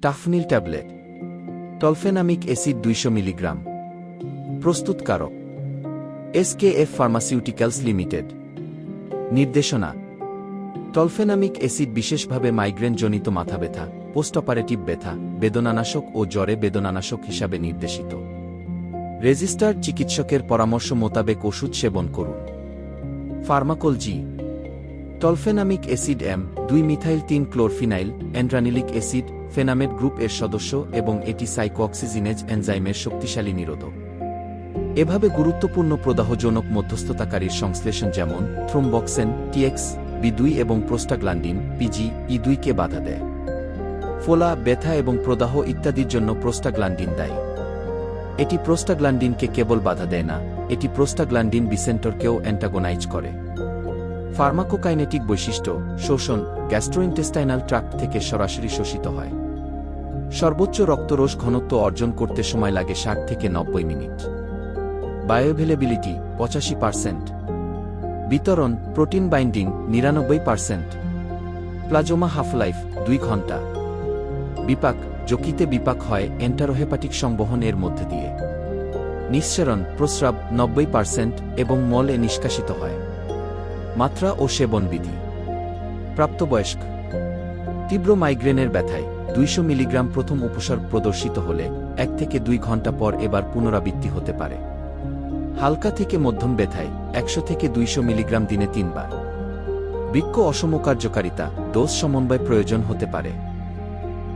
Tufnil tablet, tolfenamic acid 200 milligram. প্রস্তুতকারক SKF pharmaceuticals limited. নির্দেশনা: tolfenamic acid বিশেষভাবে মাইগ্রেনজনিত মাথা ব্যথা, পোস্ট অপারেটিভ ব্যথা, বেদনানাশক ও জ্বরে বেদনানাশক হিসাবে নির্দেশিত। রেজিস্টার্ড চিকিৎসকের পরামর্শ মোতাবেক ওষুধ সেবন করুন। ফার্মাকোলজি: টলফেনামিক অ্যাসিড M2-মিথাইল-3-ক্লোরফিনাইল অ্যান্ড্রানিলিক অ্যাসিড ফেনামেট গ্রুপ এর সদস্য এবং এটি সাইকোঅক্সিজিনেজ এনজাইমের শক্তিশালী নিরোধক। এভাবে গুরুত্বপূর্ণ প্রদাহজনক মধ্যস্থতাকারীর সংশ্লেষণ যেমন থ্রোম্বক্সেন TX, B2 এবং প্রোস্টাগ্ল্যান্ডিন PGE2 কে বাধা দেয়। ফোলা, ব্যথা এবং প্রদাহ ইত্যাদির জন্য প্রোস্টাগ্ল্যান্ডিন দায়ী। এটি প্রোস্টাগ্ল্যান্ডিনকে কেবল বাধা দেয় না, এটি প্রোস্টাগ্ল্যান্ডিন রিসেপ্টরকেও অ্যান্টাগোনাইজ করে। ফার্মাকোকাইনেটিক বৈশিষ্ট্য: শোষণ গ্যাস্ট্রোইন্টেস্টাইনাল ট্র্যাক্ট থেকে সরাসরি শোষিত হয়। সর্বোচ্চ রক্তরস ঘনত্ব অর্জন করতে সময় লাগে 60 থেকে 90 মিনিট। বায়োঅ্যাভেলেবিলিটি 85%। বিতরণ: প্রোটিন বাইন্ডিং 99%। প্লাজমা হাফলাইফ 2 ঘন্টা। বিপাক: যকৃতে বিপাক হয় এন্টারোহেপাটিক সংবহন এর মধ্যে দিয়ে। নিঃসরণ: প্রস্রাব 90% এবং মল-এ নিষ্কাশিত হয়। মাত্রা ও সেবন বিধি: প্রাপ্তবয়স্ক। তীব্র মাইগ্রেনের ব্যথায় 200 মিলিগ্রাম প্রথম উপসর্গ প্রদর্শিত হলে 1 থেকে 2 ঘন্টা পর এবার পুনরাবৃত্তি হতে পারে। হালকা থেকে মধ্যম ব্যথায় 100 থেকে 200 মিলিগ্রাম দিনে 3 বার। বৃক্ক অসমকার্যকারিতা ডোজ সমন্বয় প্রয়োজন হতে পারে।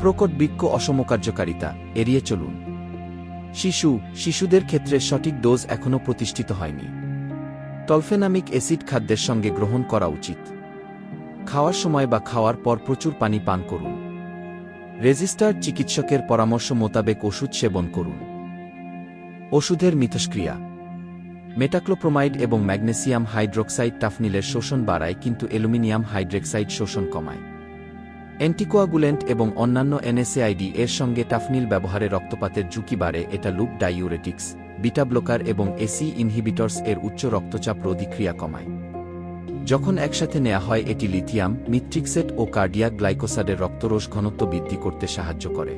প্রকট বৃক্ক অসমকার্যকারিতা এড়িয়ে চলুন। শিশুদের ক্ষেত্রে সঠিক ডোজ এখনও প্রতিষ্ঠিত হয়নি। টলফেনামিক অ্যাসিড খাদ্যের সঙ্গে গ্রহণ করা উচিত। খাওয়ার সময় বা খাওয়ার পর প্রচুর পানি পান করুন। রেজিস্টার্ড চিকিৎসকের পরামর্শ মোতাবেক ওষুধ সেবন করুন। ওষুধের মিথস্ক্রিয়া: মেটাক্লোপ্রোমাইড এবং ম্যাগনেসিয়াম হাইড্রোক্সাইড টাফনিলের শোষণ বাড়ায় কিন্তু অ্যালুমিনিয়াম হাইড্রোক্সাইড শোষণ কমায়। অ্যান্টিকোয়াগুলেন্ট এবং অন্যান্য NSAID এর সঙ্গে টাফনিল ব্যবহারে রক্তপাতের ঝুঁকি বাড়ে। এটা লুপ ডাইউরেটিক্স, বিটা ব্লকার এবং AC ইনহিবিটরস এর উচ্চ রক্তচাপ রোধী ক্রিয়া কমায়। যখন একসাথে নেওয়া হয় এটি লিথিয়াম, মিথ্রিক্সেট ও কার্ডিয়াক গ্লাইকোসাইডের রক্তরস ঘনত্ব বৃদ্ধি করতে সাহায্য করে।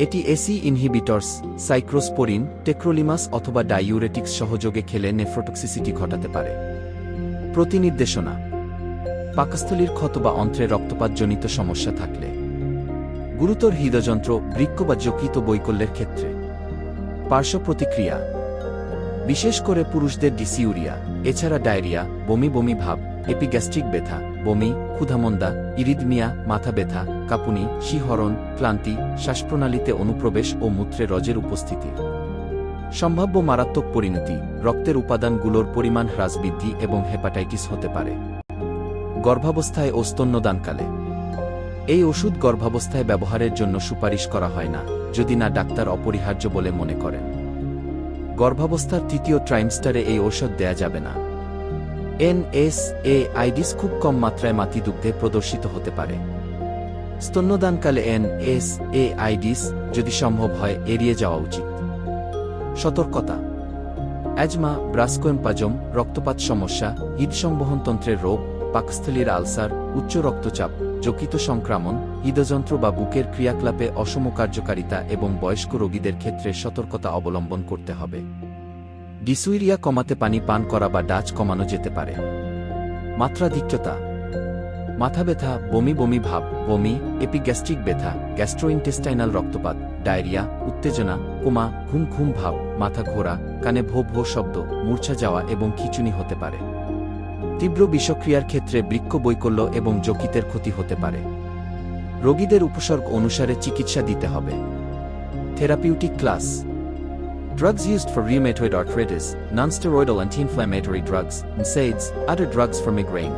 এটি AC ইনহিবিটরস, সাইক্লোস্পোরিন, টেক্রোলিমাস অথবা ডাইউরেটিক্স সহযোগে খেলে নেফ্রোটক্সিসিটি ঘটাতে পারে। প্রতিনির্দেশনা: পাকস্থলীর ক্ষত বা অন্ত্রে রক্তপাতজনিত সমস্যা থাকলে, গুরুতর হৃদযন্ত্র, বৃক্ক বা যকৃত বৈকল্যের ক্ষেত্রে। পার্শ্ব প্রতিক্রিয়া: বিশেষ করে পুরুষদের ডিসিউরিয়া, এছাড়া ডায়রিয়া, বমি ভাব, এপিগ্যাস্ট্রিক ব্যথা, বমি, ক্ষুধামন্দা, ইরিদমিয়া, মাথা ব্যথা, কাঁপুনি, শিহরণ, ক্লান্তি, শ্বাসপ্রণালীতে অনুপ্রবেশ ও মূত্রে রজের উপস্থিতি। সম্ভাব্য মারাত্মক পরিণতি: রক্তের উপাদানগুলোর পরিমাণ হ্রাস, বৃদ্ধি এবং হেপাটাইটিস হতে পারে। গর্ভাবস্থায় ও স্তন্যদানকালে এই ওষুধ গর্ভাবস্থায় ব্যবহারের জন্য সুপারিশ করা হয় না, যদি না ডাক্তার অপরিহার্য বলে মনে করেন। গর্ভাবস্থার 3য় ট্রাইমস্টারে এই ঔষধ দেয়া যাবে না। NSAIDs খুব কম মাত্রায় মাতৃদুগ্ধে প্রদর্শিত হতে পারে। স্তন্যদানকালে NSAIDs যদি সম্ভব হয় এড়িয়ে যাওয়া উচিত। সতর্কতা: অ্যাজমা, ব্রাস্কোএম্পাজম, রক্তপাত সমস্যা, হৃদসংবহনতন্ত্রের রোগ, পাকস্থলীর আলসার, উচ্চ রক্তচাপ, যকৃত সংক্রমণ, হৃদযন্ত্র বা বুকের ক্রিয়াকলাপে অসম কার্যকারিতা এবং বয়স্ক রোগীদের ক্ষেত্রে সতর্কতা অবলম্বন করতে হবে। ডিসুইরিয়া কমাতে পানি পান করা বা ডাচ কমানো যেতে পারে। মাত্রাধিক্যতা: মাথা ব্যথা, বমি ভাব, বমি, এপিগ্যাস্ট্রিক ব্যথা, গ্যাস্ট্রোইন্টেস্টাইনাল রক্তপাত, ডায়রিয়া, উত্তেজনা, কোমা, ঘুম ভাব, মাথা ঘোরা, কানে ভো শব্দ, মূর্ছা যাওয়া এবং খিঁচুনি হতে পারে। তীব্র বিষক্রিয়ার ক্ষেত্রে বৃক্ক বৈকল্য এবং যকৃতের ক্ষতি হতে পারে। রোগীদের উপসর্গ অনুসারে চিকিৎসা দিতে হবে। Therapeutic class: drugs used for rheumatoid arthritis, non-steroidal anti-inflammatory drugs, NSAIDs, other drugs for migraine.